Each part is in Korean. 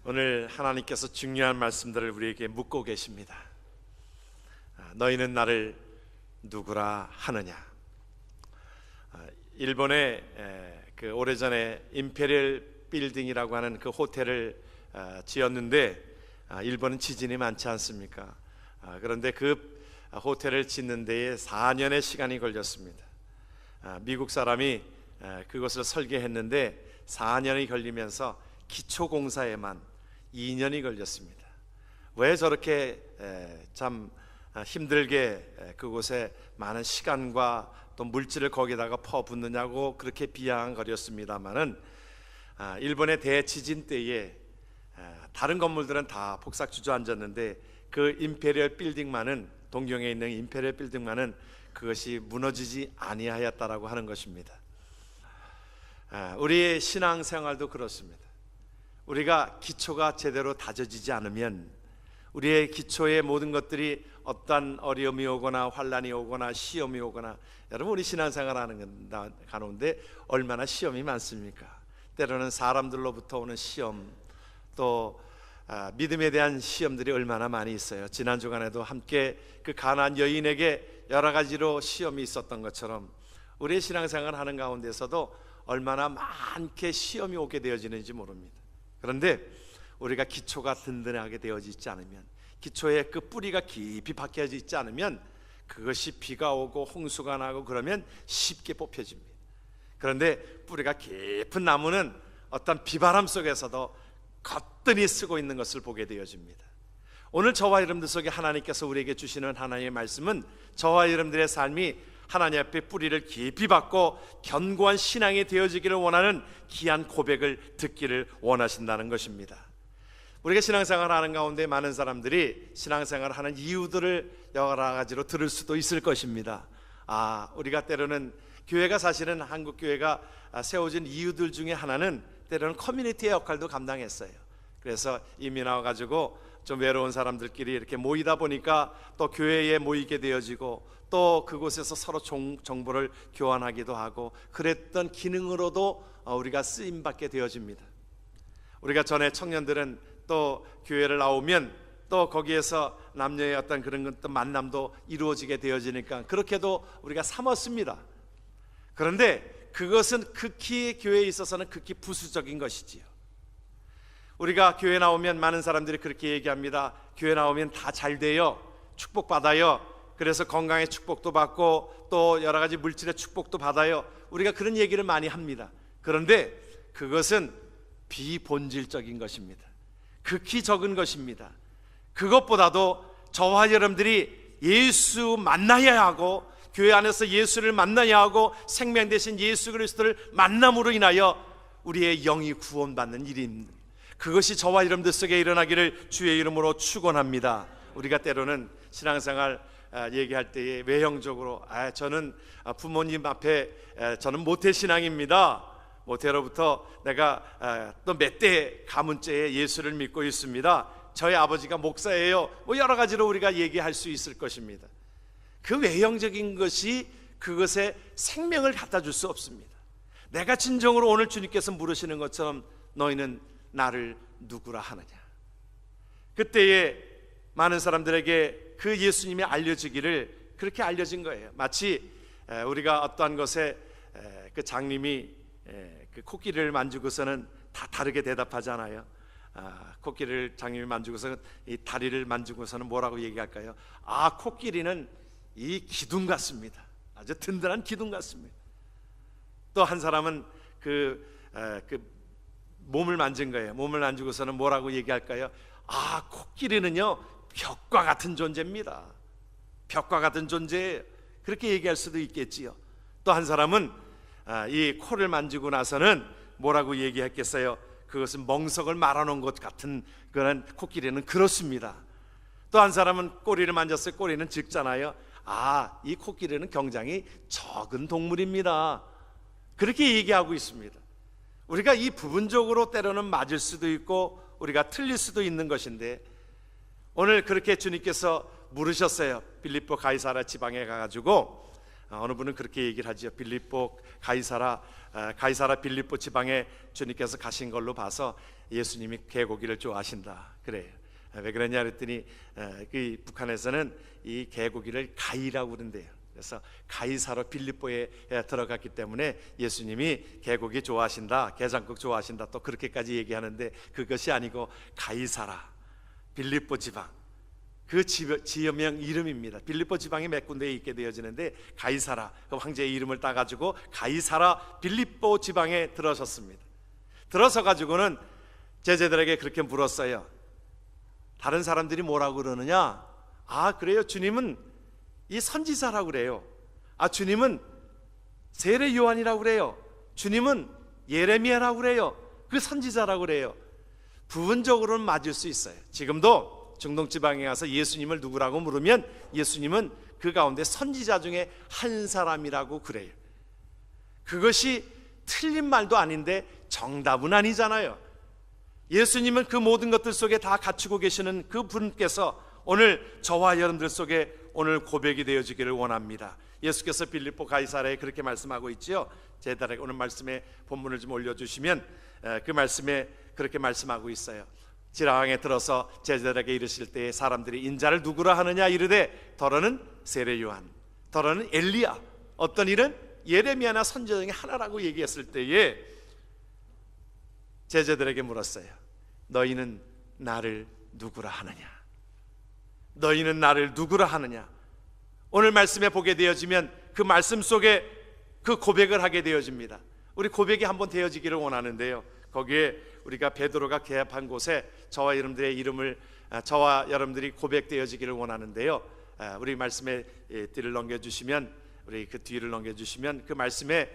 오늘 하나님께서 중요한 말씀들을 우리에게 묻고 계십니다. 너희는 나를 누구라 하느냐? 일본에 그 오래전에 임페리얼 빌딩이라고 하는 그 호텔을 지었는데, 일본은 지진이 많지 않습니까? 그런데 그 호텔을 짓는 데에 4년의 시간이 걸렸습니다. 미국 사람이 그것을 설계했는데 4년이 걸리면서 기초공사에만 2년이 걸렸습니다. 왜 저렇게 참 힘들게 그곳에 많은 시간과 또 물질을 거기다가 퍼붓느냐고 그렇게 비아냥거렸습니다마는, 일본의 대지진 때에 다른 건물들은 다 폭삭 주저앉았는데 그 임페리얼 빌딩만은, 동경에 있는 임페리얼 빌딩만은 그것이 무너지지 아니하였다라고 하는 것입니다. 우리의 신앙생활도 그렇습니다. 우리가 기초가 제대로 다져지지 않으면, 우리의 기초의 모든 것들이 어떤 어려움이 오거나 환난이 오거나 시험이 오거나, 여러분 우리 신앙생활하는 가운데 얼마나 시험이 많습니까? 때로는 사람들로부터 오는 시험, 또 믿음에 대한 시험들이 얼마나 많이 있어요. 지난 주간에도 함께 그 가나안 여인에게 여러 가지로 시험이 있었던 것처럼 우리의 신앙생활 하는 가운데서도 얼마나 많게 시험이 오게 되어지는지 모릅니다. 그런데 우리가 기초가 든든하게 되어지지 않으면, 기초의 그 뿌리가 깊이 박혀져 있지 않으면, 그것이 비가 오고 홍수가 나고 그러면 쉽게 뽑혀집니다. 그런데 뿌리가 깊은 나무는 어떤 비바람 속에서도 거뜬히 쓰고 있는 것을 보게 되어집니다. 오늘 저와 여러분들 속에 하나님께서 우리에게 주시는 하나님의 말씀은, 저와 여러분들의 삶이 하나님 앞에 뿌리를 깊이 박고 견고한 신앙이 되어지기를 원하는 귀한 고백을 듣기를 원하신다는 것입니다. 우리가 신앙생활을 하는 가운데 많은 사람들이 신앙생활을 하는 이유들을 여러 가지로 들을 수도 있을 것입니다. 우리가 때로는 교회가, 사실은 한국 교회가 세워진 이유들 중에 하나는 때로는 커뮤니티의 역할도 감당했어요. 그래서 이민 와가지고 좀 외로운 사람들끼리 이렇게 모이다 보니까 또 교회에 모이게 되어지고, 또 그곳에서 서로 정보를 교환하기도 하고, 그랬던 기능으로도 우리가 쓰임받게 되어집니다. 우리가 전에 청년들은 또 교회를 나오면 또 거기에서 남녀의 어떤 그런 것도 만남도 이루어지게 되어지니까 그렇게도 우리가 삼았습니다. 그런데 그것은 극히, 교회에 있어서는 극히 부수적인 것이지요. 우리가 교회 나오면 많은 사람들이 그렇게 얘기합니다. 교회 나오면 다 잘 돼요, 축복받아요, 그래서 건강의 축복도 받고 또 여러 가지 물질의 축복도 받아요. 우리가 그런 얘기를 많이 합니다. 그런데 그것은 비본질적인 것입니다. 극히 적은 것입니다. 그것보다도 저와 여러분들이 예수 만나야 하고, 교회 안에서 예수를 만나야 하고, 생명 되신 예수 그리스도를 만남으로 인하여 우리의 영이 구원받는 일입니다. 그것이 저와 여러분들 속에 일어나기를 주의 이름으로 축원합니다. 우리가 때로는 신앙생활 얘기할 때에 외형적으로 저는 부모님 앞에 저는 모태신앙입니다, 모태로부터 내가 또 몇 대 가문째에 예수를 믿고 있습니다, 저희 아버지가 목사예요, 여러 가지로 우리가 얘기할 수 있을 것입니다. 그 외형적인 것이 그것에 생명을 갖다 줄 수 없습니다. 내가 진정으로 오늘 주님께서 물으시는 것처럼 너희는 나를 누구라 하느냐? 그때에 많은 사람들에게 그 예수님이 알려지기를 그렇게 알려진 거예요. 마치 우리가 어떠한 것에 그 장님이 그 코끼리를 만지고서는 다 다르게 대답하잖아요. 코끼리를 장님이 만지고서는 이 다리를 만지고서는 뭐라고 얘기할까요? 코끼리는 이 기둥 같습니다. 아주 든든한 기둥 같습니다. 또 한 사람은 그 몸을 만진 거예요. 몸을 만지고서는 뭐라고 얘기할까요? 코끼리는요 벽과 같은 존재입니다. 벽과 같은 존재예요. 그렇게 얘기할 수도 있겠지요. 또 한 사람은 이 코를 만지고 나서는 뭐라고 얘기했겠어요? 그것은 멍석을 말아놓은 것 같은 그런, 코끼리는 그렇습니다. 또 한 사람은 꼬리를 만졌어요. 꼬리는 적잖아요. 이 코끼리는 굉장히 적은 동물입니다. 그렇게 얘기하고 있습니다. 우리가 이 부분적으로 때로는 맞을 수도 있고 우리가 틀릴 수도 있는 것인데, 오늘 그렇게 주님께서 물으셨어요. 빌립보 가이사랴 지방에 가가지고 어느 분은 그렇게 얘기를 하죠. 빌립보 가이사라 빌립보 지방에 주님께서 가신 걸로 봐서 예수님이 개고기를 좋아하신다 그래요. 왜 그러냐 그랬더니 그 북한에서는 이 개고기를 가이라고 그런대요. 그래서 가이사로 빌립보에 들어갔기 때문에 예수님이 개고기 좋아하신다, 게장국 좋아하신다, 또 그렇게까지 얘기하는데 그것이 아니고 가이사라 빌립보 지방, 그 지역명 이름입니다. 빌립보 지방이 몇 군데에 있게 되어지는데 가이사라, 그 황제의 이름을 따가지고 가이사라 빌립보 지방에 들어섰습니다. 들어서 가지고는 제자들에게 그렇게 물었어요. 다른 사람들이 뭐라고 그러느냐? 아 그래요, 주님은 이 선지자라고 그래요. 아 주님은 세례 요한이라고 그래요. 주님은 예레미야라고 그래요. 그 선지자라고 그래요. 부분적으로는 맞을 수 있어요. 지금도 중동 지방에 가서 예수님을 누구라고 물으면 예수님은 그 가운데 선지자 중에 한 사람이라고 그래요. 그것이 틀린 말도 아닌데 정답은 아니잖아요. 예수님은 그 모든 것들 속에 다 갖추고 계시는 그 분께서 오늘 저와 여러분들 속에 오늘 고백이 되어지기를 원합니다. 예수께서 빌립보 가이사라에 그렇게 말씀하고 있지요. 제자들에게 오늘 말씀에 본문을 좀 올려주시면 그 말씀에 그렇게 말씀하고 있어요. 지라왕에 들어서 제자들에게 이르실 때에 사람들이 인자를 누구라 하느냐 이르되 더러는 세례 요한, 더러는 엘리야, 어떤 일은 예레미야나 선지자 중에 하나라고 얘기했을 때에 제자들에게 물었어요. 너희는 나를 누구라 하느냐? 너희는 나를 누구라 하느냐? 오늘 말씀에 보게 되어지면 그 말씀 속에 그 고백을 하게 되어집니다. 우리 고백이 한번 되어지기를 원하는데요, 거기에 우리가 베드로가 개업한 곳에 저와 여러분들이 고백되어지기를 원하는데요, 우리 말씀에 뒤를 넘겨주시면, 우리 그 뒤를 넘겨주시면 그 말씀에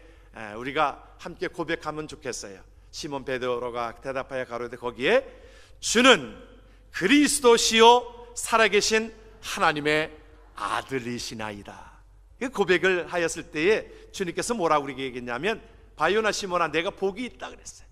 우리가 함께 고백하면 좋겠어요. 시몬 베드로가 대답하여 가로되 거기에 주는 그리스도시요 살아계신 하나님의 아들이시나이다. 그 고백을 하였을 때에 주님께서 뭐라고 얘기했냐면 바요나 시몬아 내가 복이 있다 그랬어요.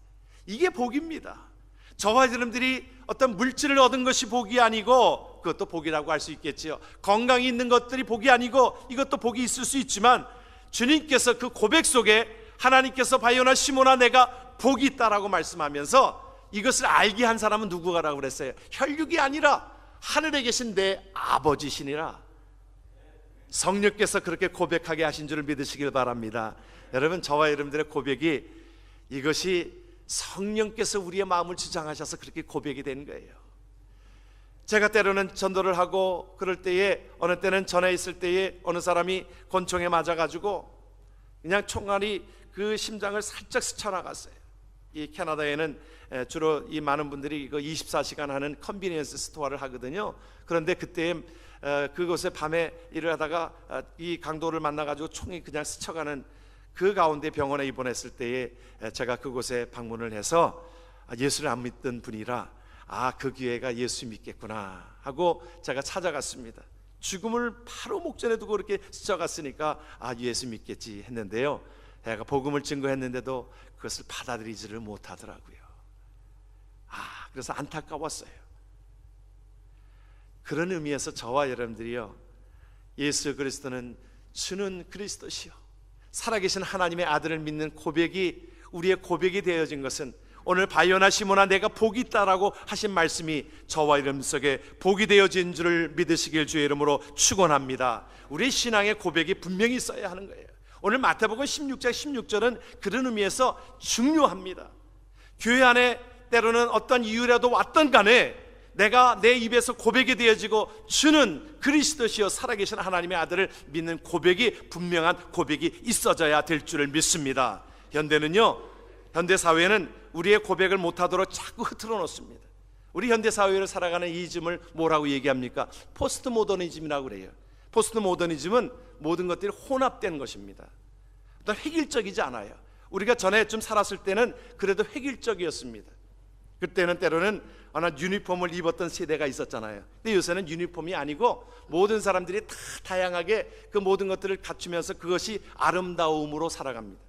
이게 복입니다. 저와 여러분들이 어떤 물질을 얻은 것이 복이 아니고, 그것도 복이라고 할 수 있겠지요. 건강이 있는 것들이 복이 아니고 이것도 복이 있을 수 있지만, 주님께서 그 고백 속에 하나님께서 바요나 시몬아 내가 복이 있다라고 말씀하면서 이것을 알게 한 사람은 누구가라고 그랬어요? 혈육이 아니라 하늘에 계신 내 아버지시니라. 성령께서 그렇게 고백하게 하신 줄을 믿으시길 바랍니다. 여러분, 저와 여러분들의 고백이 이것이 성령께서 우리의 마음을 주장하셔서 그렇게 고백이 된 거예요. 제가 때로는 전도를 하고 그럴 때에, 어느 때는 전에 있을 때에 어느 사람이 권총에 맞아가지고 그냥 총알이 그 심장을 살짝 스쳐나갔어요. 이 캐나다에는 주로 이 많은 분들이 이거 24시간 하는 컨비니언스 스토어를 하거든요. 그런데 그때 그곳에 밤에 일을 하다가 이 강도를 만나가지고 총이 그냥 스쳐가는 그 가운데 병원에 입원했을 때에 제가 그곳에 방문을 해서 예수를 안 믿던 분이라 그 기회가 예수 믿겠구나 하고 제가 찾아갔습니다. 죽음을 바로 목전에 두고 그렇게 스쳐갔으니까 예수 믿겠지 했는데요, 제가 복음을 증거했는데도 그것을 받아들이지를 못하더라고요. 그래서 안타까웠어요. 그런 의미에서 저와 여러분들이요, 예수 그리스도는 주는 그리스도시요 살아계신 하나님의 아들을 믿는 고백이 우리의 고백이 되어진 것은 오늘 바요나 시몬아 내가 복이 있다라고 하신 말씀이 저와 여러분 속에 복이 되어진 줄을 믿으시길 주의 이름으로 축원합니다. 우리의 신앙의 고백이 분명히 있어야 하는 거예요. 오늘 마태복음 16장 16절은 그런 의미에서 중요합니다. 교회 안에 때로는 어떤 이유라도 왔던 간에 내가 내 입에서 고백이 되어지고 주는 그리스도시요 살아계신 하나님의 아들을 믿는 고백이, 분명한 고백이 있어져야 될 줄을 믿습니다. 현대 사회는 우리의 고백을 못하도록 자꾸 흐트러 놓습니다. 우리 현대 사회를 살아가는 이즘을 뭐라고 얘기합니까? 포스트 모더니즘이라고 그래요. 포스트 모더니즘은 모든 것들이 혼합된 것입니다. 어떤 획일적이지 않아요. 우리가 전에 좀 살았을 때는 그래도 획일적이었습니다. 그때는 때로는 유니폼을 입었던 세대가 있었잖아요. 근데 요새는 유니폼이 아니고 모든 사람들이 다 다양하게 그 모든 것들을 갖추면서 그것이 아름다움으로 살아갑니다.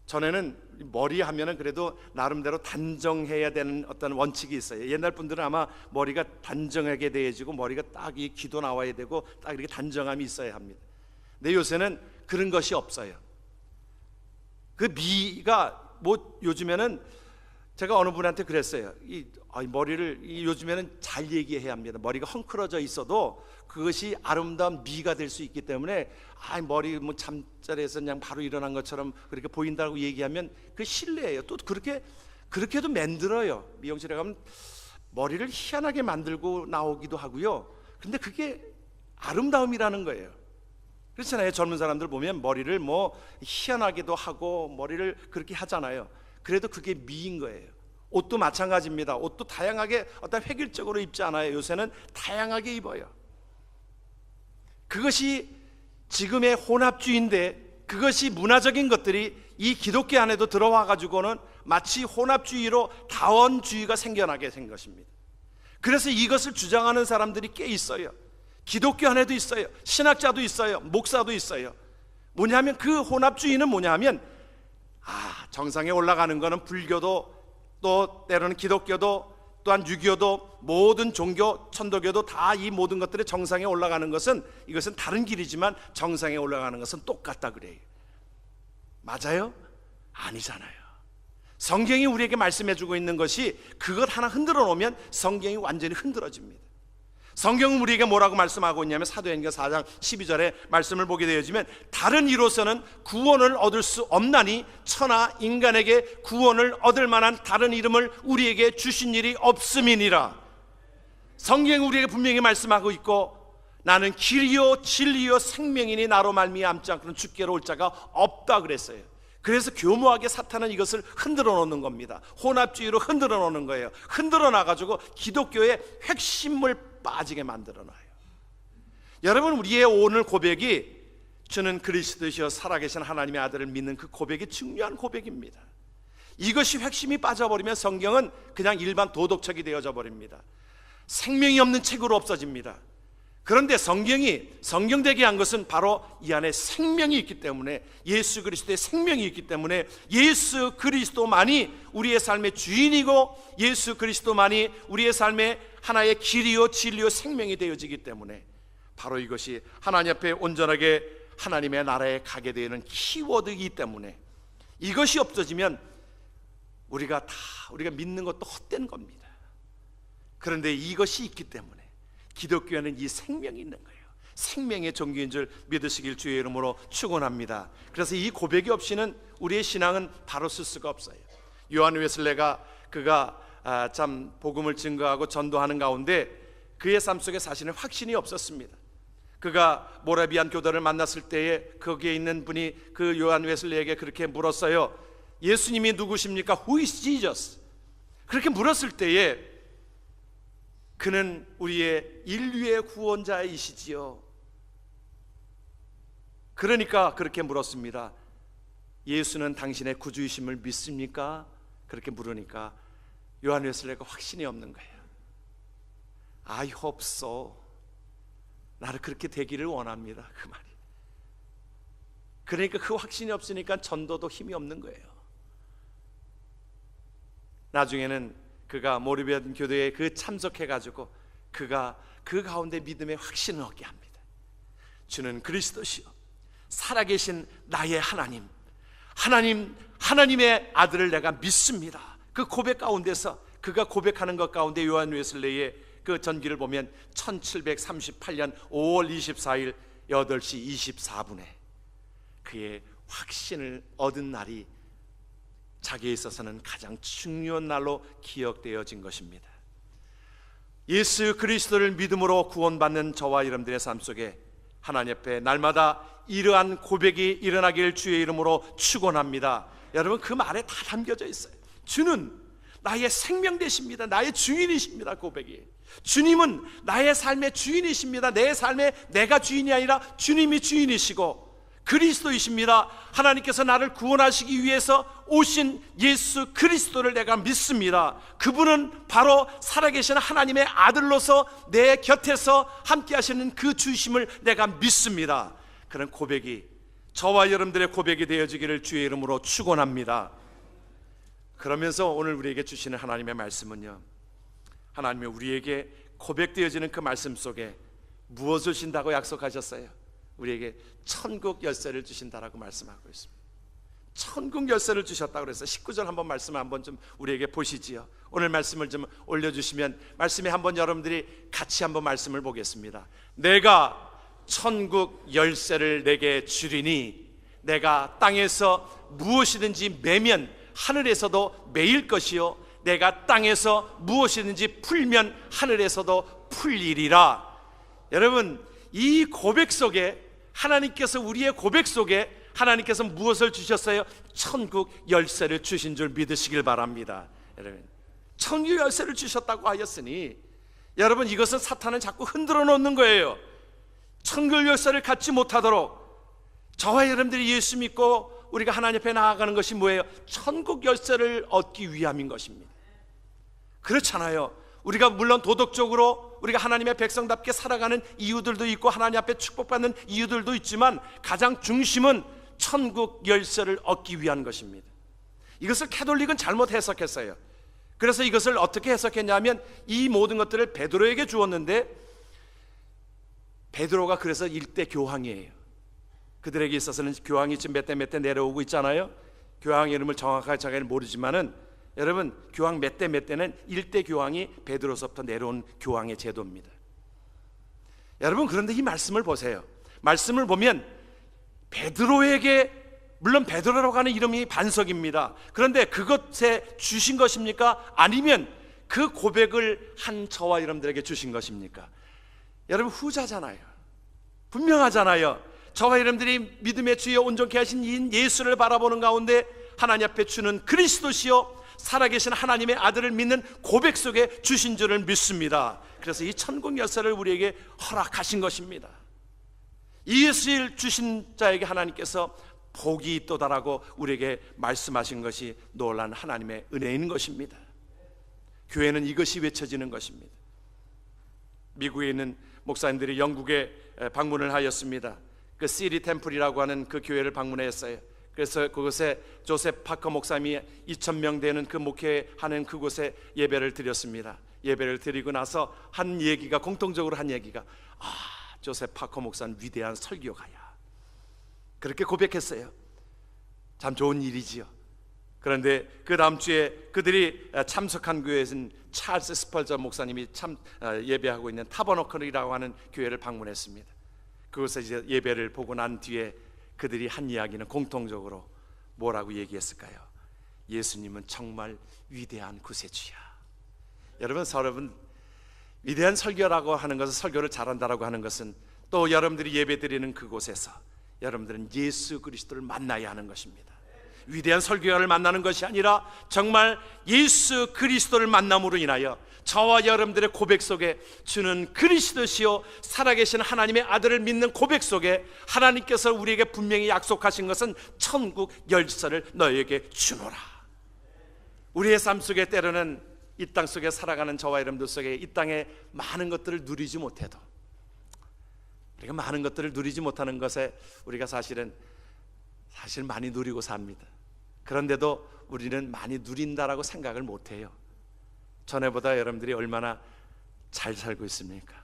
전에는 머리 하면은 그래도 나름대로 단정해야 되는 어떤 원칙이 있어요. 옛날 분들은 아마 머리가 단정하게 되어지고 머리가 딱 이 귀도 나와야 되고 딱 이렇게 단정함이 있어야 합니다. 근데 요새는 그런 것이 없어요. 그 미가 뭐 요즘에는 제가 어느 분한테 그랬어요. 머리를 요즘에는 잘 얘기해야 합니다. 머리가 헝클어져 있어도 그것이 아름다운 미가 될 수 있기 때문에 머리 뭐 잠자리에서 그냥 바로 일어난 것처럼 그렇게 보인다고 얘기하면 그 실례예요. 또 그렇게도 만들어요. 미용실에 가면 머리를 희한하게 만들고 나오기도 하고요. 근데 그게 아름다움이라는 거예요. 그렇잖아요. 젊은 사람들 보면 머리를 뭐 희한하게도 하고 머리를 그렇게 하잖아요. 그래도 그게 미인 거예요. 옷도 마찬가지입니다. 옷도 다양하게 어떤 획일적으로 입지 않아요. 요새는 다양하게 입어요. 그것이 지금의 혼합주의인데, 그것이 문화적인 것들이 이 기독교 안에도 들어와 가지고는 마치 혼합주의로 다원주의가 생겨나게 된 것입니다. 그래서 이것을 주장하는 사람들이 꽤 있어요. 기독교 안에도 있어요. 신학자도 있어요. 목사도 있어요. 뭐냐면 그 혼합주의는 뭐냐면 정상에 올라가는 것은 불교도, 또 때로는 기독교도, 또한 유교도, 모든 종교, 천도교도 다 이 모든 것들의 정상에 올라가는 것은, 이것은 다른 길이지만 정상에 올라가는 것은 똑같다 그래요. 맞아요? 아니잖아요. 성경이 우리에게 말씀해주고 있는 것이 그것 하나 흔들어 놓으면 성경이 완전히 흔들어집니다. 성경은 우리에게 뭐라고 말씀하고 있냐면 사도행전 4장 12절에 말씀을 보게 되어지면, 다른 이로서는 구원을 얻을 수 없나니 천하 인간에게 구원을 얻을 만한 다른 이름을 우리에게 주신 일이 없음이니라. 성경이 우리에게 분명히 말씀하고 있고, 나는 길이요 진리요 생명이니 나로 말미암지 않고는 주께로 올 자가 없다 그랬어요. 그래서 교묘하게 사탄은 이것을 흔들어 놓는 겁니다. 혼합주의로 흔들어 놓는 거예요. 흔들어 놔가지고 기독교의 핵심을 빠지게 만들어 놔요. 여러분, 우리의 오늘 고백이 주는 그리스도시여 살아계신 하나님의 아들을 믿는 그 고백이 중요한 고백입니다. 이것이 핵심이 빠져버리면 성경은 그냥 일반 도덕책이 되어져 버립니다. 생명이 없는 책으로 없어집니다. 그런데 성경이 성경되게 한 것은 바로 이 안에 생명이 있기 때문에, 예수 그리스도의 생명이 있기 때문에, 예수 그리스도만이 우리의 삶의 주인이고 예수 그리스도만이 우리의 삶의 하나의 길이요 진리요 생명이 되어지기 때문에, 바로 이것이 하나님 앞에 온전하게 하나님의 나라에 가게 되는 키워드이기 때문에, 이것이 없어지면 우리가 믿는 것도 헛된 겁니다. 그런데 이것이 있기 때문에 기독교에는 이 생명이 있는 거예요. 생명의 종교인 줄 믿으시길 주의 이름으로 축원합니다. 그래서 이 고백이 없이는 우리의 신앙은 바로 쓸 수가 없어요. 요한 웨슬레가 참 복음을 증거하고 전도하는 가운데 그의 삶 속에 사실은 확신이 없었습니다. 그가 모라비안 교도를 만났을 때에 거기에 있는 분이 그 요한 웨슬레에게 그렇게 물었어요. 예수님이 누구십니까? Who is Jesus? 그렇게 물었을 때에 그는 우리의 인류의 구원자이시지요. 그러니까 그렇게 물었습니다. 예수는 당신의 구주이심을 믿습니까? 그렇게 물으니까 요한 웨슬레가 확신이 없는 거예요. I hope so. 나를 그렇게 되기를 원합니다. 그 말이. 그러니까 그 확신이 없으니까 전도도 힘이 없는 거예요. 나중에는 그가 모라비안 교도에 참석해가지고 그가 그 가운데 믿음의 확신을 얻게 합니다. 주는 그리스도시요 살아계신 나의 하나님의 아들을 내가 믿습니다. 그 고백 가운데서, 그가 고백하는 것 가운데 요한 웨슬레의 그 전기를 보면 1738년 5월 24일 8시 24분에 그의 확신을 얻은 날이 자기에 있어서는 가장 중요한 날로 기억되어진 것입니다. 예수 그리스도를 믿음으로 구원받는 저와 여러분들의 삶 속에 하나님 앞에 날마다 이러한 고백이 일어나길 주의 이름으로 축원합니다. 여러분, 그 말에 다 담겨져 있어요. 주는 나의 생명 되십니다. 나의 주인이십니다. 고백이, 주님은 나의 삶의 주인이십니다. 내 삶의 내가 주인이 아니라 주님이 주인이시고 그리스도이십니다. 하나님께서 나를 구원하시기 위해서 오신 예수 그리스도를 내가 믿습니다. 그분은 바로 살아계신 하나님의 아들로서 내 곁에서 함께 하시는 그 주심을 내가 믿습니다. 그런 고백이 저와 여러분들의 고백이 되어지기를 주의 이름으로 축원합니다. 그러면서 오늘 우리에게 주시는 하나님의 말씀은요, 하나님이 우리에게 고백되어지는 그 말씀 속에 무엇을 주신다고 약속하셨어요? 우리에게 천국 열쇠를 주신다라고 말씀하고 있습니다. 천국 열쇠를 주셨다고 그래서 19절 한번 말씀을 한번 좀 우리에게 보시지요. 오늘 말씀을 좀 올려주시면 말씀에 한번 여러분들이 같이 한번 말씀을 보겠습니다. 내가 천국 열쇠를 내게 주리니 내가 땅에서 무엇이든지 매면 하늘에서도 매일 것이요 내가 땅에서 무엇이든지 풀면 하늘에서도 풀리리라. 여러분, 이 고백 속에 하나님께서 우리의 고백 속에 하나님께서 무엇을 주셨어요? 천국 열쇠를 주신 줄 믿으시길 바랍니다. 여러분, 천국 열쇠를 주셨다고 하였으니 여러분, 이것은 사탄은 자꾸 흔들어 놓는 거예요. 천국 열쇠를 갖지 못하도록 저와 여러분들이 예수 믿고 우리가 하나님 앞에 나아가는 것이 뭐예요? 천국 열쇠를 얻기 위함인 것입니다. 그렇잖아요. 우리가 물론 도덕적으로 우리가 하나님의 백성답게 살아가는 이유들도 있고 하나님 앞에 축복받는 이유들도 있지만 가장 중심은 천국 열쇠를 얻기 위한 것입니다. 이것을 캐톨릭은 잘못 해석했어요. 그래서 이것을 어떻게 해석했냐면 이 모든 것들을 베드로에게 주었는데 베드로가 그래서 일대 교황이에요. 그들에게 있어서는 교황이 지금 몇 대 내려오고 있잖아요. 교황 이름을 정확하게 자기는 모르지만은 여러분, 교황 몇 대는 일대 교황이 베드로서부터 내려온 교황의 제도입니다. 여러분, 그런데 이 말씀을 보세요. 말씀을 보면 베드로에게, 물론 베드로라고 하는 이름이 반석입니다. 그런데 그것에 주신 것입니까? 아니면 그 고백을 한 저와 여러분들에게 주신 것입니까? 여러분, 후자잖아요. 분명하잖아요. 저와 여러분들이 믿음의 주여 온전케 하신 이 예수를 바라보는 가운데 하나님 앞에 주는 그리스도시요 살아계신 하나님의 아들을 믿는 고백 속에 주신 줄을 믿습니다. 그래서 이 천국 열쇠를 우리에게 허락하신 것입니다. 이 예수를 주신 자에게 하나님께서 복이 있도다라고 우리에게 말씀하신 것이 놀라운 하나님의 은혜인 것입니다. 교회는 이것이 외쳐지는 것입니다. 미국에 있는 목사님들이 영국에 방문을 하였습니다. 그 시리 템플이라고 하는 그 교회를 방문했어요. 그래서 그곳에 조셉 파커 목사님이 2,000명 되는 그 목회하는 그곳에 예배를 드렸습니다. 예배를 드리고 나서 한 얘기가, 공통적으로 한 얘기가, 조셉 파커 목사는 위대한 설교가야, 그렇게 고백했어요. 참 좋은 일이지요. 그런데 그 다음 주에 그들이 참석한 교회에서는 찰스 스펄저 목사님이 예배하고 있는 타버너클이라고 하는 교회를 방문했습니다. 그곳에 이제 예배를 보고 난 뒤에 그들이 한 이야기는 공통적으로 뭐라고 얘기했을까요? 예수님은 정말 위대한 구세주야. 여러분, 위대한 설교라고 하는 것은, 설교를 잘한다라고 하는 것은 또 여러분들이 예배드리는 그곳에서 여러분들은 예수 그리스도를 만나야 하는 것입니다. 위대한 설교자를 만나는 것이 아니라 정말 예수 그리스도를 만남으로 인하여 저와 여러분들의 고백 속에 주는 그리스도시요 살아계신 하나님의 아들을 믿는 고백 속에 하나님께서 우리에게 분명히 약속하신 것은 천국 열쇠를 너에게 주노라. 우리의 삶 속에 때로는 이 땅 속에 살아가는 저와 여러분들 속에 이 땅에 많은 것들을 누리지 못해도, 우리가 많은 것들을 누리지 못하는 것에 우리가 사실 많이 누리고 삽니다. 그런데도 우리는 많이 누린다라고 생각을 못해요. 전에보다 여러분들이 얼마나 잘 살고 있습니까?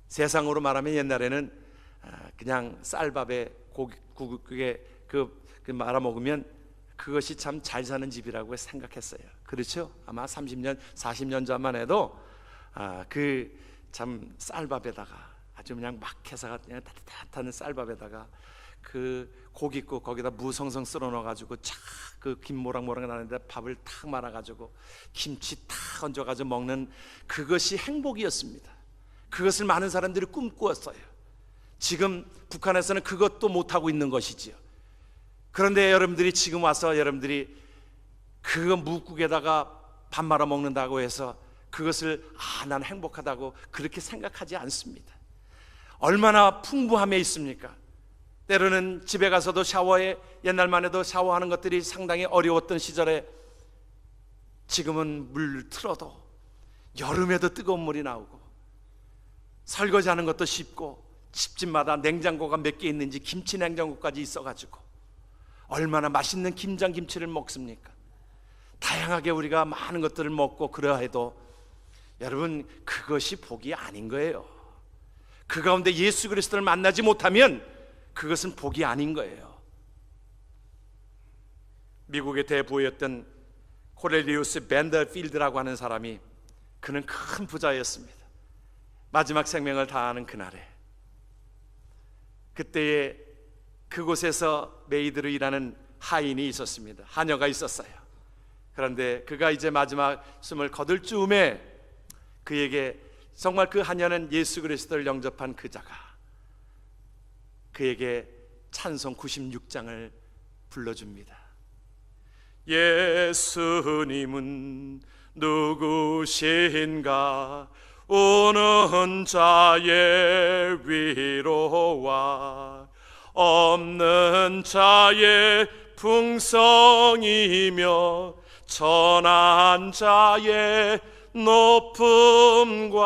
세상으로 말하면 옛날에는 그냥 쌀밥에 국에 말아 먹으면 그것이 참 잘 사는 집이라고 생각했어요. 그렇죠? 아마 30년, 40년 전만 해도 그 참 쌀밥에다가 아주 그냥 막 해서 그냥 따뜻한 쌀밥에다가 그 고깃국 거기다 무성성 쓸어 넣어가지고 그 김 모락모락 나는데 밥을 탁 말아가지고 김치 탁 얹어가지고 먹는 그것이 행복이었습니다. 그것을 많은 사람들이 꿈꾸었어요. 지금 북한에서는 그것도 못하고 있는 것이지요. 그런데 여러분들이 지금 와서 여러분들이 그거 묵국에다가 밥 말아 먹는다고 해서 그것을 난 행복하다고 그렇게 생각하지 않습니다. 얼마나 풍부함에 있습니까? 때로는 집에 가서도 샤워에, 옛날만 해도 샤워하는 것들이 상당히 어려웠던 시절에 지금은 물 틀어도 여름에도 뜨거운 물이 나오고 설거지하는 것도 쉽고 집집마다 냉장고가 몇 개 있는지 김치 냉장고까지 있어가지고 얼마나 맛있는 김장김치를 먹습니까? 다양하게 우리가 많은 것들을 먹고 그러해도 여러분, 그것이 복이 아닌 거예요. 그 가운데 예수 그리스도를 만나지 못하면 그것은 복이 아닌 거예요. 미국의 대부였던 코넬리우스 밴더필드라고 하는 사람이, 그는 큰 부자였습니다. 마지막 생명을 다하는 그날에, 그때에 그곳에서 메이드로 일하는 하인이 있었습니다. 하녀가 있었어요. 그런데 그가 이제 마지막 숨을 거둘 즈음에 그에게, 정말 그 하녀는 예수 그리스도를 영접한 그 자가 그에게 찬송 96장을 불러줍니다. 예수님은 누구신가? 우는 자의 위로와 없는 자의 풍성이며 천한 자의 높음과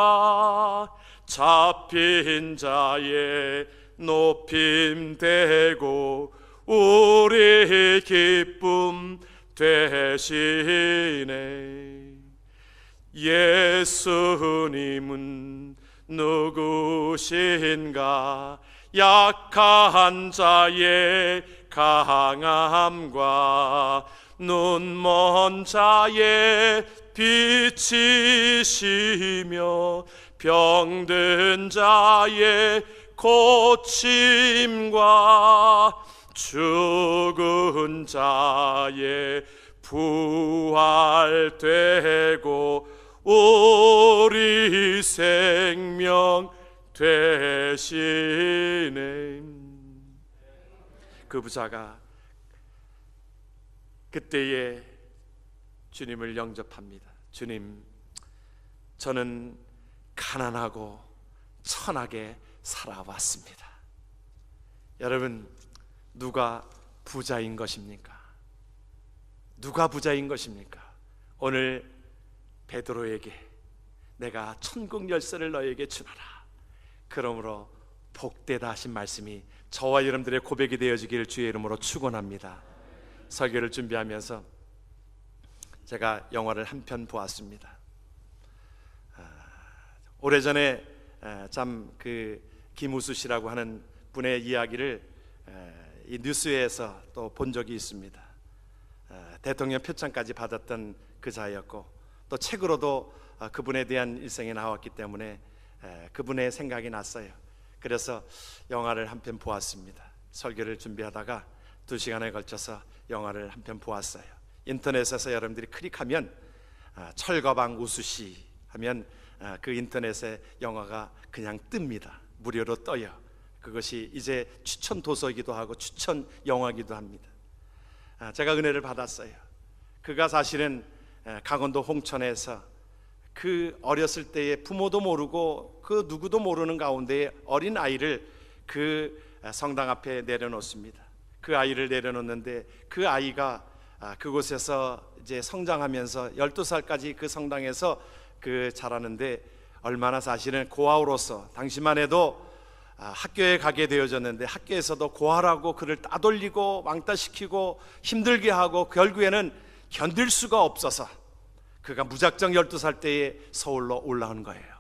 잡힌 자의 높임 되고 우리 기쁨 되시네. 예수님은 누구신가? 약한 자의 강함과 눈먼 자의 빛이시며 병든 자의 고침과 죽은 자의 부활되고 우리 생명 되시네. 그 부자가 그때에 주님을 영접합니다. 주님, 저는 가난하고 천하게 살아왔습니다. 여러분, 누가 부자인 것입니까? 누가 부자인 것입니까? 오늘 베드로에게 내가 천국 열쇠를 너에게 주노라, 그러므로 복되다 하신 말씀이 저와 여러분들의 고백이 되어지기를 주의 이름으로 축원합니다. 설교를 준비하면서 제가 영화를 한 편 보았습니다. 오래전에 참 그 김우수 씨라고 하는 분의 이야기를 이 뉴스에서 또 본 적이 있습니다. 대통령 표창까지 받았던 그자였고, 또 책으로도 그분에 대한 일생이 나왔기 때문에 그분의 생각이 났어요. 그래서 영화를 한 편 보았습니다. 설교를 준비하다가 2시간에 걸쳐서 영화를 한 편 보았어요. 인터넷에서 여러분들이 클릭하면 철거방 우수씨 하면 그 인터넷에 영화가 그냥 뜹니다. 무료로 떠요. 그것이 이제 추천 도서이기도 하고 추천 영화이기도 합니다. 제가 은혜를 받았어요. 그가 사실은 강원도 홍천에서 그 어렸을 때에 부모도 모르고 그 누구도 모르는 가운데 어린 아이를 그 성당 앞에 내려놓습니다. 그 아이를 내려놓는데 그 아이가 그곳에서 이제 성장하면서 12살까지 그 성당에서 그 자라는데, 얼마나 사실은 고아우로서 당시만 해도 학교에 가게 되어졌는데 학교에서도 고아라고 그를 따돌리고 왕따시키고 힘들게 하고 결국에는 견딜 수가 없어서 그가 무작정 12살 때에 서울로 올라온 거예요.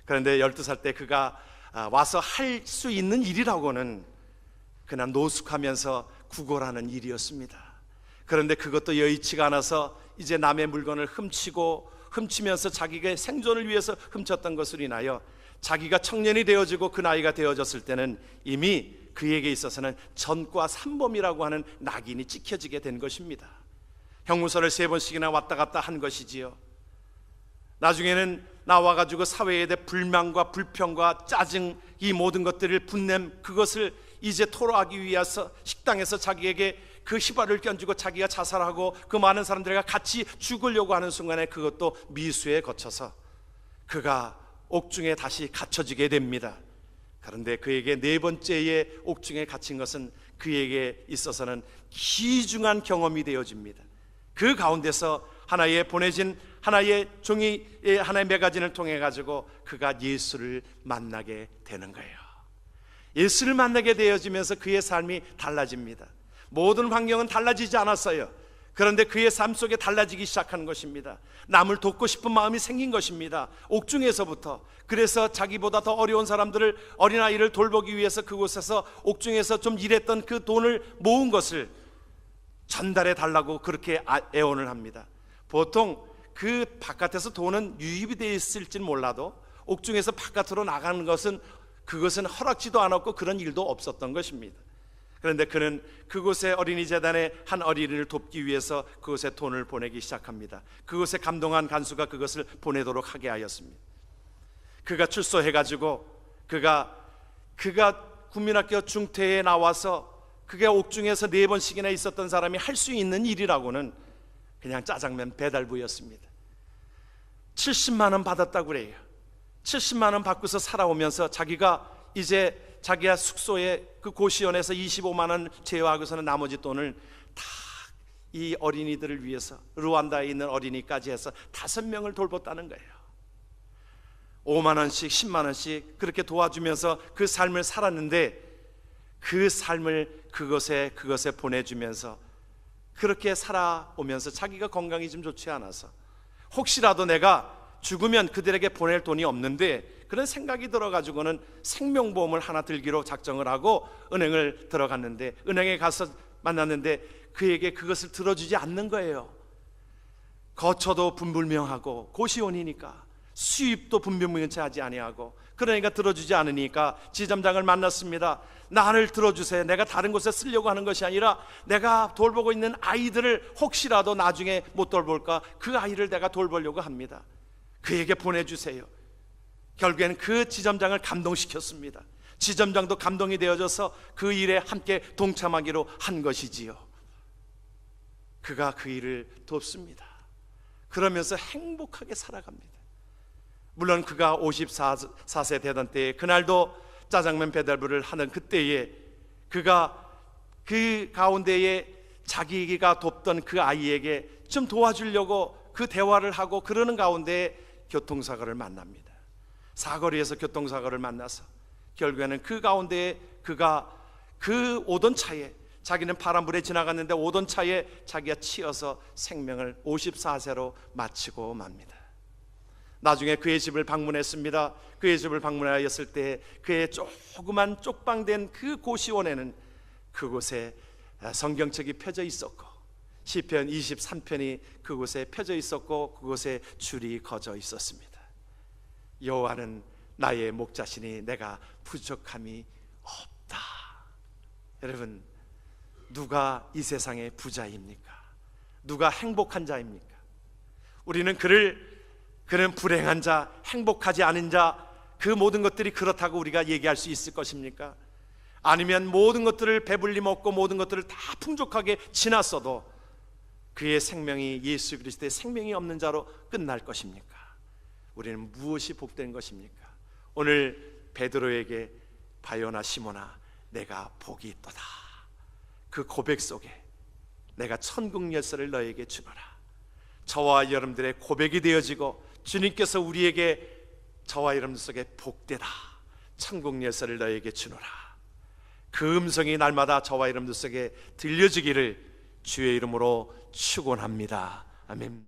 그런데 12살 때 그가 와서 할 수 있는 일이라고는 그냥 노숙하면서 구걸하는 일이었습니다. 그런데 그것도 여의치가 않아서 이제 남의 물건을 훔치면서 자기가 생존을 위해서 훔쳤던 것으로 인하여 자기가 청년이 되어지고 그 나이가 되어졌을 때는 이미 그에게 있어서는 전과 삼범이라고 하는 낙인이 찍혀지게 된 것입니다. 형무소를 3번씩이나 왔다 갔다 한 것이지요. 나중에는 나와가지고 사회에 대해 불만과 불평과 짜증, 이 모든 것들을 분냄, 그것을 이제 토로하기 위해서 식당에서 자기에게 그 휘발을 껴주고 자기가 자살하고 그 많은 사람들과 같이 죽으려고 하는 순간에 그것도 미수에 거쳐서 그가 옥중에 다시 갇혀지게 됩니다. 그런데 그에게 4번째의 옥중에 갇힌 것은 그에게 있어서는 귀중한 경험이 되어집니다. 그 가운데서 하나의 보내진 하나의 종이, 하나의 매거진을 통해 가지고 그가 예수를 만나게 되는 거예요. 예수를 만나게 되어지면서 그의 삶이 달라집니다. 모든 환경은 달라지지 않았어요. 그런데 그의 삶 속에 달라지기 시작하는 것입니다. 남을 돕고 싶은 마음이 생긴 것입니다. 옥중에서부터. 그래서 자기보다 더 어려운 사람들을, 어린아이를 돌보기 위해서 그곳에서 옥중에서 좀 일했던 그 돈을 모은 것을 전달해 달라고 그렇게 애원을 합니다. 보통 그 바깥에서 돈은 유입이 되어 있을지는 몰라도 옥중에서 바깥으로 나가는 것은, 그것은 허락지도 않았고 그런 일도 없었던 것입니다. 그런데 그는 그곳의 어린이 재단에 한 어린이를 돕기 위해서 그곳에 돈을 보내기 시작합니다. 그곳에 감동한 간수가 그것을 보내도록 하게 하였습니다. 그가 출소해가지고 그가 국민학교 중퇴에 나와서 그게 옥중에서 4번씩이나 있었던 사람이 할 수 있는 일이라고는 그냥 짜장면 배달부였습니다. 70만 원 받았다고 그래요. 70만 원 받고서 살아오면서 자기가 이제 자기가 숙소에 그 고시원에서 25만 원 제외하고서는 나머지 돈을 다 이 어린이들을 위해서, 루안다에 있는 어린이까지 해서 5명을 돌봤다는 거예요. 5만 원씩 10만 원씩 그렇게 도와주면서 그 삶을 살았는데, 그 삶을 그것에 보내주면서 그렇게 살아오면서 자기가 건강이 좀 좋지 않아서 혹시라도 내가 죽으면 그들에게 보낼 돈이 없는데, 그런 생각이 들어가지고는 생명보험을 하나 들기로 작정을 하고 은행을 들어갔는데, 은행에 가서 만났는데 그에게 그것을 들어주지 않는 거예요. 거처도 분불명하고 고시원이니까 수입도 분명하지 아니하고, 그러니까 들어주지 않으니까 지점장을 만났습니다. 나를 들어주세요. 내가 다른 곳에 쓰려고 하는 것이 아니라 내가 돌보고 있는 아이들을 혹시라도 나중에 못 돌볼까, 그 아이를 내가 돌보려고 합니다. 그에게 보내주세요. 결국에는 그 지점장을 감동시켰습니다. 지점장도 감동이 되어져서 그 일에 함께 동참하기로 한 것이지요. 그가 그 일을 돕습니다. 그러면서 행복하게 살아갑니다. 물론 그가 54세 되던 때에, 그날도 짜장면 배달부를 하는 그때에 그가 그 가운데에 자기가 돕던 그 아이에게 좀 도와주려고 그 대화를 하고 그러는 가운데 교통사고를 만납니다. 사거리에서 교통사고를 만나서 결국에는 그 가운데에 그가 그 오던 차에, 자기는 파란불에 지나갔는데 오던 차에 자기가 치여서 생명을 54세로 마치고 맙니다. 나중에 그의 집을 방문했습니다. 그의 집을 방문하였을 때 그의 조그만 쪽방된 그 고시원에는 그곳에 성경책이 펴져 있었고, 시편 23편이 그곳에 펴져 있었고, 그곳에 줄이 거져 있었습니다. 여호와는 나의 목자시니 내가 부족함이 없다. 여러분, 누가 이 세상의 부자입니까? 누가 행복한 자입니까? 우리는 그는 불행한 자, 행복하지 않은 자, 그 모든 것들이 그렇다고 우리가 얘기할 수 있을 것입니까? 아니면 모든 것들을 배불리 먹고 모든 것들을 다 풍족하게 지났어도 그의 생명이 예수 그리스도의 생명이 없는 자로 끝날 것입니까? 우리는 무엇이 복된 것입니까? 오늘 베드로에게 바요나 시몬아 내가 복이 있도다, 그 고백 속에 내가 천국 열쇠를 너에게 주노라. 저와 여러분들의 고백이 되어지고 주님께서 우리에게 저와 여러분들 속에 복되다, 천국 열쇠를 너에게 주노라, 그 음성이 날마다 저와 여러분들 속에 들려지기를 주의 이름으로 축원합니다. 아멘.